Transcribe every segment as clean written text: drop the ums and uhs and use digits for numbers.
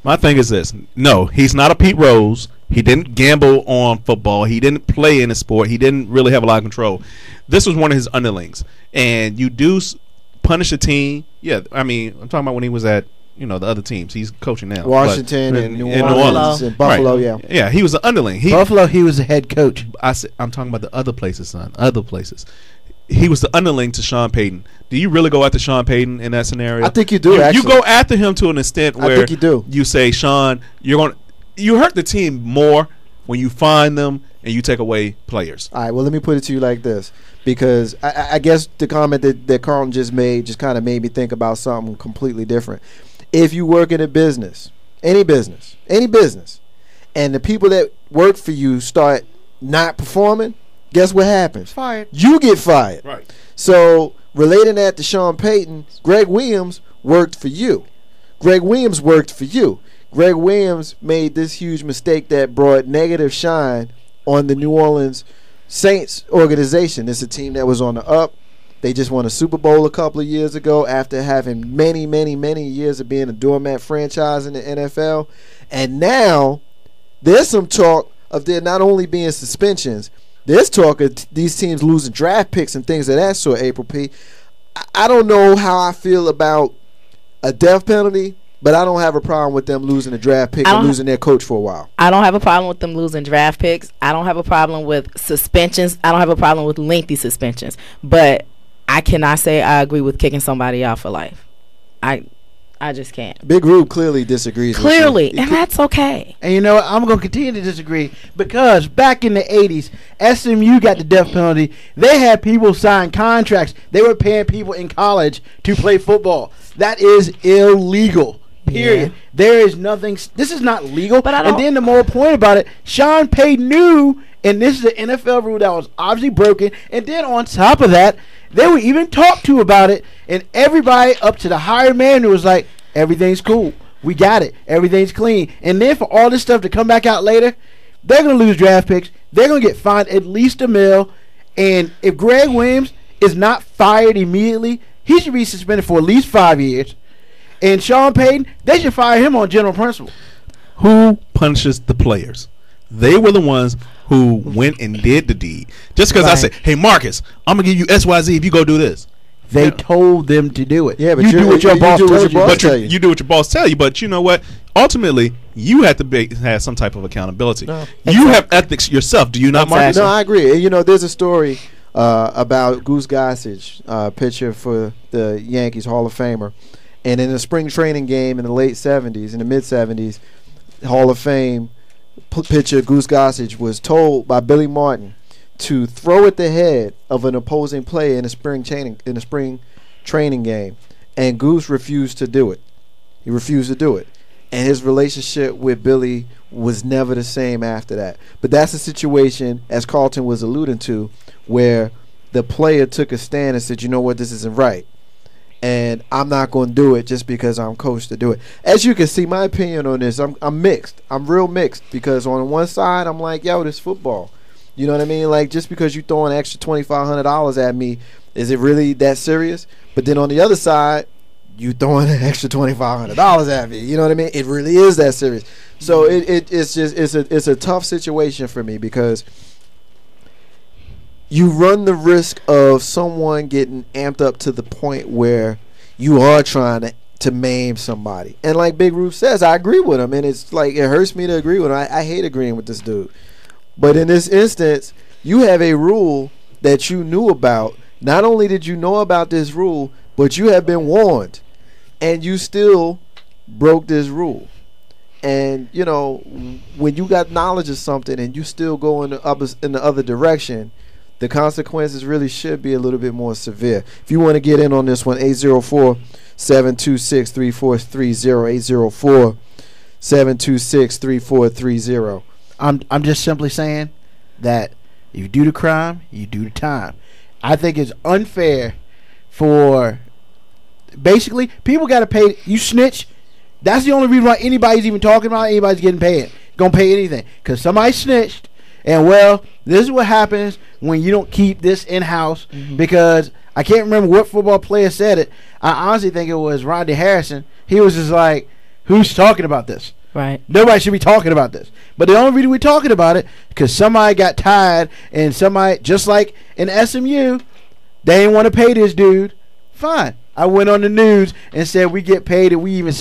My thing is this. No, he's not a Pete Rose. He didn't gamble on football. He didn't play in the sport. He didn't really have a lot of control. This was one of his underlings. And you do punish a team. Yeah, I mean, I'm talking about when he was at, the other teams. He's coaching now. Washington and New Orleans and Buffalo, right. Yeah, he was an underling. Buffalo, he was a head coach. I'm talking about the other places, son. Other places. He was the underling to Sean Payton. Do you really go after Sean Payton in that scenario? I think you do, actually. You go after him to an extent where I think you do. You say, Sean, you hurt the team more when you find them and you take away players. All right, well, let me put it to you like this. Because I guess the comment that Carlton just made just kind of made me think about something completely different. If you work in a business, any business, and the people that work for you start not performing, guess what happens? Fired. You get fired. Right. So relating that to Sean Payton, Greg Williams worked for you. Greg Williams made this huge mistake that brought negative shine on the New Orleans Saints organization. It's a team that was on the up. They just won a Super Bowl a couple of years ago after having many, many, many years of being a doormat franchise in the NFL. And now there's some talk of there not only being suspensions, there's talk of these teams losing draft picks and things of that sort, April P. I don't know how I feel about a death penalty, but I don't have a problem with them losing a draft pick and losing their coach for a while. I don't have a problem with them losing draft picks. I don't have a problem with suspensions. I don't have a problem with lengthy suspensions. But I cannot say I agree with kicking somebody out for life. I just can't. Big Rube clearly disagrees Clearly, with you. and that's okay. And you know what? I'm going to continue to disagree because back in the 80s, SMU got the death penalty. They had people sign contracts. They were paying people in college to play football. That is illegal. Period. Yeah. There is nothing. This is not legal. But and then the more point about it, Sean Payton knew, and this is an NFL rule that was obviously broken. And then on top of that, they were even talked to about it, and everybody up to the hired man who was like, everything's cool. We got it. Everything's clean. And then for all this stuff to come back out later, they're going to lose draft picks. They're going to get fined at least $1 million. And if Greg Williams is not fired immediately, he should be suspended for at least 5 years. And Sean Payton, they should fire him on general principle. Who punishes the players? They were the ones who went and did the deed. Just because I said, hey, Marcus, I'm going to give you XYZ if you go do this. They told them to do it. Yeah, but you do what your boss tells you. But you do what your boss tell you. But you know what? Ultimately, you have to have some type of accountability. No. You have ethics yourself. Do you not, Marcus? No, I agree. You know, there's a story about Goose Gossage, pitcher for the Yankees, Hall of Famer. And in a spring training game in the late 70s, in the mid-70s, Hall of Fame pitcher Goose Gossage was told by Billy Martin to throw at the head of an opposing player in a spring training game, and Goose refused to do it. He refused to do it, and his relationship with Billy was never the same after that. But that's a situation, as Carlton was alluding to, where the player took a stand and said, you know what, this isn't right, and I'm not going to do it just because I'm coached to do it. As you can see, my opinion on this, I'm mixed. I'm real mixed, because on one side, I'm like, yo, this football. You know what I mean? Like, just because you throw an extra $2,500 at me, is it really that serious? But then on the other side, you throwing an extra $2,500 at me. You know what I mean? It really is that serious. So it's a tough situation for me, because you run the risk of someone getting amped up to the point where you are trying to maim somebody. And like Big Roof says, I agree with him, and it's like, it hurts me to agree with him. I hate agreeing with this dude. But in this instance, you have a rule that you knew about. Not only did you know about this rule, but you have been warned, and you still broke this rule. And, you know, when you got knowledge of something and you still go in the other direction, the consequences really should be a little bit more severe. If you want to get in on this one, 804-726-3430, 804-726-3430. I'm just simply saying that if you do the crime, you do the time. I think it's unfair for, basically, people got to pay. You snitch, that's the only reason why anybody's even talking about anybody's getting paid. Gonna pay anything, because somebody snitched. And well, this is what happens when you don't keep this in-house. Because I can't remember what football player said it. I honestly think it was Rodney Harrison. He was just like, who's talking about this? Right. Nobody should be talking about this. But the only reason we're talking about it because somebody got tired and somebody, just like in SMU, they didn't want to pay this dude. Fine. I went on the news and said we get paid and we even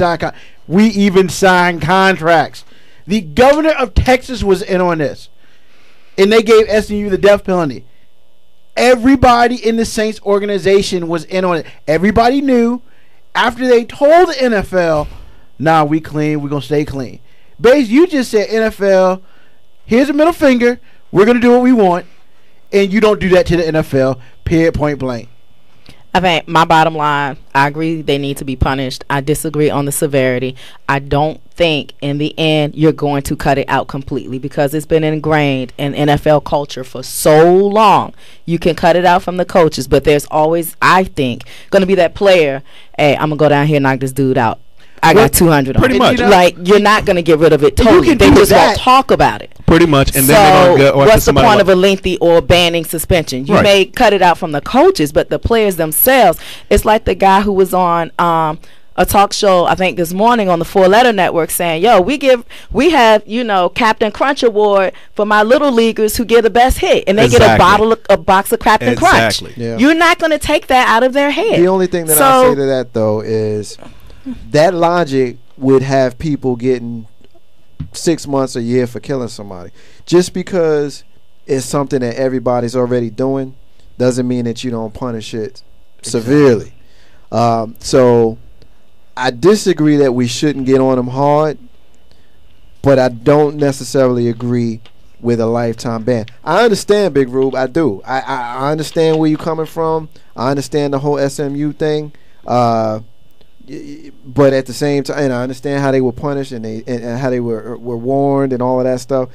sign contracts. The governor of Texas was in on this. And they gave SMU the death penalty. Everybody in the Saints organization was in on it. Everybody knew after they told the NFL, nah, we clean, we're going to stay clean. Baze, you just said, NFL, here's a middle finger. We're going to do what we want. And you don't do that to the NFL, period, point blank. I think my bottom line, I agree they need to be punished. I disagree on the severity. I don't think in the end you're going to cut it out completely because it's been ingrained in NFL culture for so long. You can cut it out from the coaches, but there's always, I think, going to be that player, hey, I'm going to go down here and knock this dude out. I got 200 on pretty it. much. Like, you're not going to get rid of it totally. They just won't talk about it. Pretty much. And so then they're going to what's the point of a lengthy or banning suspension? You may cut it out from the coaches, but the players themselves, it's like the guy who was on a talk show, I think this morning on the 4-Letter Network saying, yo, we have, Captain Crunch Award for my little leaguers who get the best hit. And they get a box of Captain Crunch. Yeah. You're not going to take that out of their head. The only thing that I'll say to that, though, is that logic would have people getting 6 months, a year for killing somebody. Just because it's something that everybody's already doing doesn't mean that you don't punish it severely. So I disagree that we shouldn't get on them hard, but I don't necessarily agree with a lifetime ban. I understand, Big Rube. I do. I understand where you're coming from. I understand the whole SMU thing. But at the same time, and I understand how they were punished and how they were warned and all of that stuff.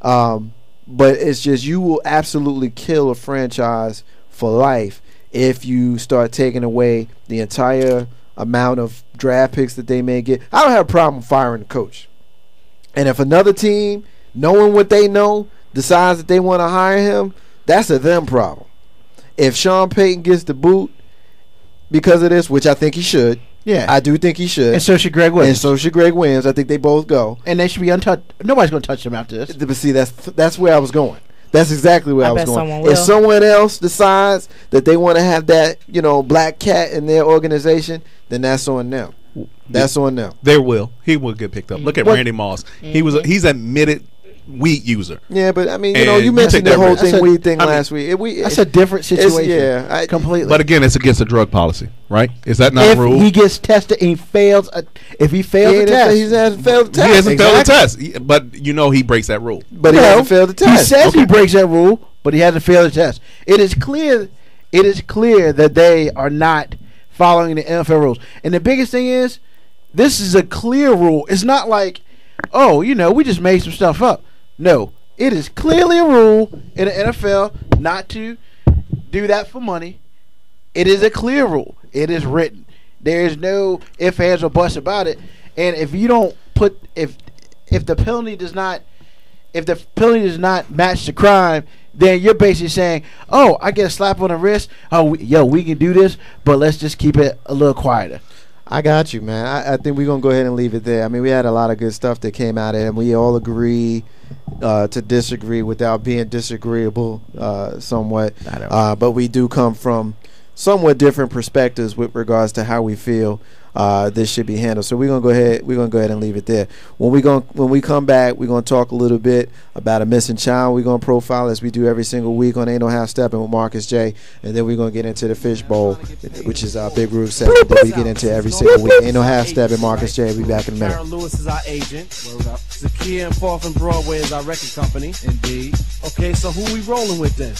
But it's just you will absolutely kill a franchise for life if you start taking away the entire amount of draft picks that they may get. I don't have a problem firing the coach. And if another team, knowing what they know, decides that they want to hire him, that's a them problem. If Sean Payton gets the boot because of this, which I think he should. Yeah, I do think he should. And so should Greg Williams. I think they both go. And they should be untouched. Nobody's going to touch them after this. But see, that's where I was going. That's exactly where I was going. If someone else decides that they want to have that, black cat in their organization, then that's on them. That's on them. He will get picked up. Look at Randy Moss. He's admitted weed user. Yeah, but I mean, you mentioned the whole weed thing last week. That's a different situation. Completely. But again, it's against a drug policy, right? Is that not a rule? If he gets tested and he fails, if he fails the test, he hasn't failed the test. He hasn't failed the test, but he breaks that rule. But he hasn't failed the test. He says he breaks that rule, but he hasn't failed the test. It is clear that they are not following the NFL rules. And the biggest thing is, this is a clear rule. It's not like, we just made some stuff up. No, it is clearly a rule in the NFL not to do that for money. It is a clear rule. It is written. There is no ifs, ands, or buts about it. And if you don't if the penalty does not match the crime, then you're basically saying, "Oh, I get a slap on the wrist. Oh, we can do this, but let's just keep it a little quieter." I got you, man. I think we're going to go ahead and leave it there. I mean, we had a lot of good stuff that came out of it, and we all agree to disagree without being disagreeable somewhat. But we do come from somewhat different perspectives with regards to how we feel this should be handled. So we're gonna go ahead and leave it there. When we come back, we're gonna talk a little bit about a missing child. We're gonna profile as we do every single week on Ain't No Half Steppin' with Marcus J, and then we're gonna get into the fishbowl, which is our Big Groove segment that we get into every single week. Ain't No Half Steppin', Marcus J. We'll be back in a minute. Aaron Lewis is our agent. Zakia and 4th and Broadway is our record company. Indeed. Okay, so who we rolling with then?